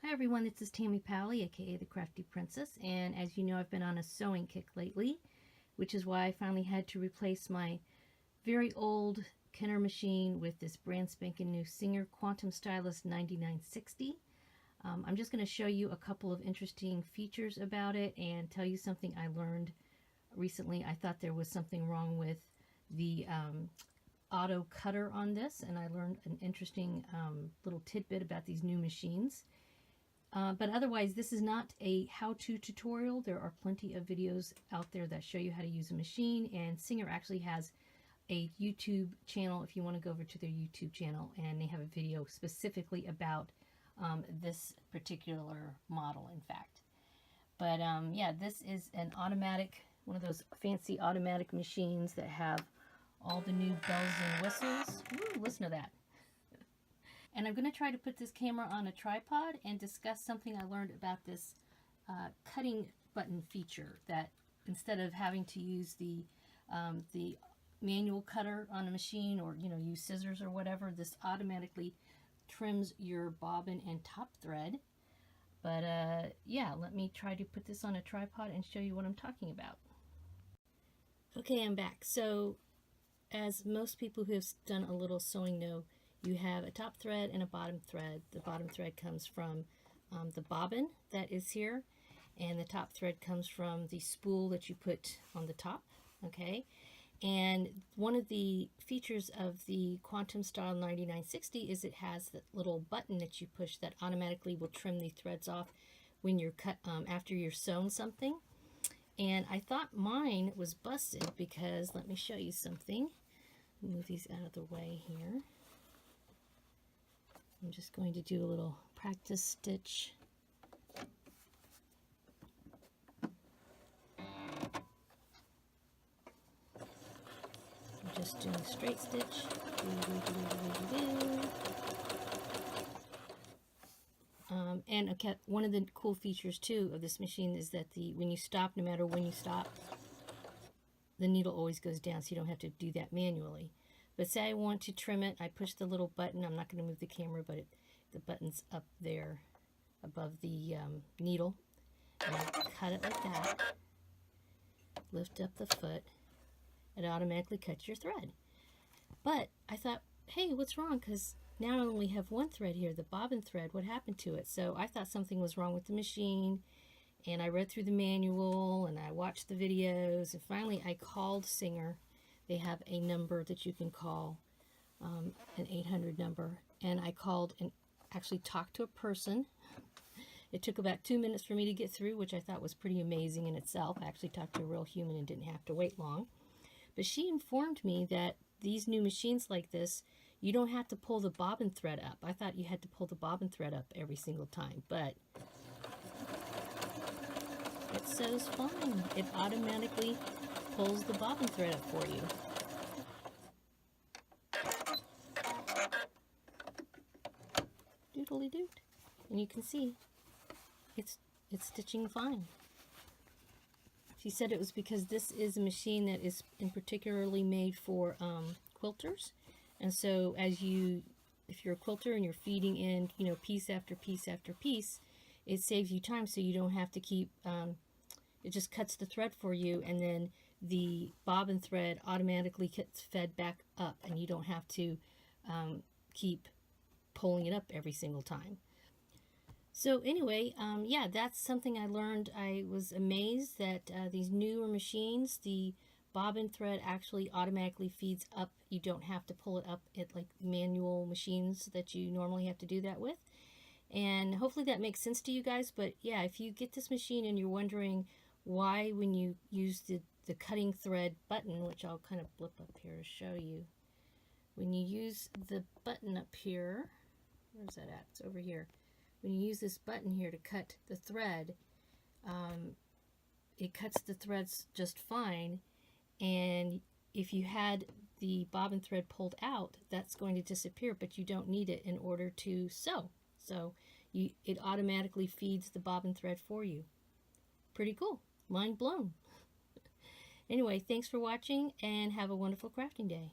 Hi everyone, this is Tammy Pally, aka the Crafty Princess, and as you know, I've been on a sewing kick lately, which is why I finally had to replace my very old Kenner machine with this brand spanking new Singer Quantum Stylist 9960. I'm just going to show you a couple of interesting features about it and tell you something I learned recently. I thought there was something wrong with the auto cutter on this, and I learned an interesting little tidbit about these new machines. But otherwise, this is not a how-to tutorial. There are plenty of videos out there that show you how to use a machine, and Singer actually has a YouTube channel if you want to go over to their YouTube channel, and they have a video specifically about this particular model, in fact. But yeah, this is an automatic, one of those fancy automatic machines that have all the new bells and whistles. Ooh, listen to that. And I'm going to try to put this camera on a tripod and discuss something I learned about this cutting button feature, that instead of having to use the manual cutter on a machine, or use scissors or whatever, this automatically trims your bobbin and top thread. But yeah, let me try to put this on a tripod and show you what I'm talking about. Okay, I'm back. So as most people who have done a little sewing know, you have a top thread and a bottom thread. The bottom thread comes from the bobbin that is here, and the top thread comes from the spool that you put on the top, okay? And one of the features of the Quantum Style 9960 is it has that little button that you push that automatically will trim the threads off when you're after you're sewn something. And I thought mine was busted because, let me show you something. Move these out of the way here. I'm just going to do a little practice stitch. I'm just doing a straight stitch. And okay, one of the cool features too of this machine is that when you stop, no matter when you stop, the needle always goes down, so you don't have to do that manually. But say I want to trim it, I push the little button. I'm not going to move the camera, but the button's up there above the needle. And I cut it like that. Lift up the foot. It automatically cuts your thread. But I thought, hey, what's wrong? Because now I only have one thread here, the bobbin thread. What happened to it? So I thought something was wrong with the machine. And I read through the manual, and I watched the videos. And finally, I called Singer. They have a number that you can call, an 800 number, and I called and actually talked to a person. It took about 2 minutes for me to get through, which I thought was pretty amazing in itself. I actually talked to a real human and didn't have to wait long. But she informed me that these new machines like this, you don't have to pull the bobbin thread up. I thought you had to pull the bobbin thread up every single time, but it sews fine. It automatically pulls the bobbin thread up for you. Doodly doot. And you can see it's stitching fine. She said it was because this is a machine that is in particularly made for quilters, and so if you're a quilter and you're feeding in piece after piece after piece, it saves you time, so you don't have to keep it just cuts the thread for you, and then the bobbin thread automatically gets fed back up, and you don't have to keep pulling it up every single time. So anyway, yeah, that's something I learned. I was amazed that these newer machines, the bobbin thread actually automatically feeds up. You don't have to pull it up at like manual machines that you normally have to do that with. And hopefully that makes sense to you guys. But yeah, if you get this machine and you're wondering why when you use the cutting thread button, which I'll kind of blip up here to show you, when you use the button up here, where's that at? It's over here. When you use this button here to cut the thread, it cuts the threads just fine. And if you had the bobbin thread pulled out, that's going to disappear, but you don't need it in order to sew. So it automatically feeds the bobbin thread for you. Pretty cool. Mind blown. Anyway, thanks for watching, and have a wonderful crafting day.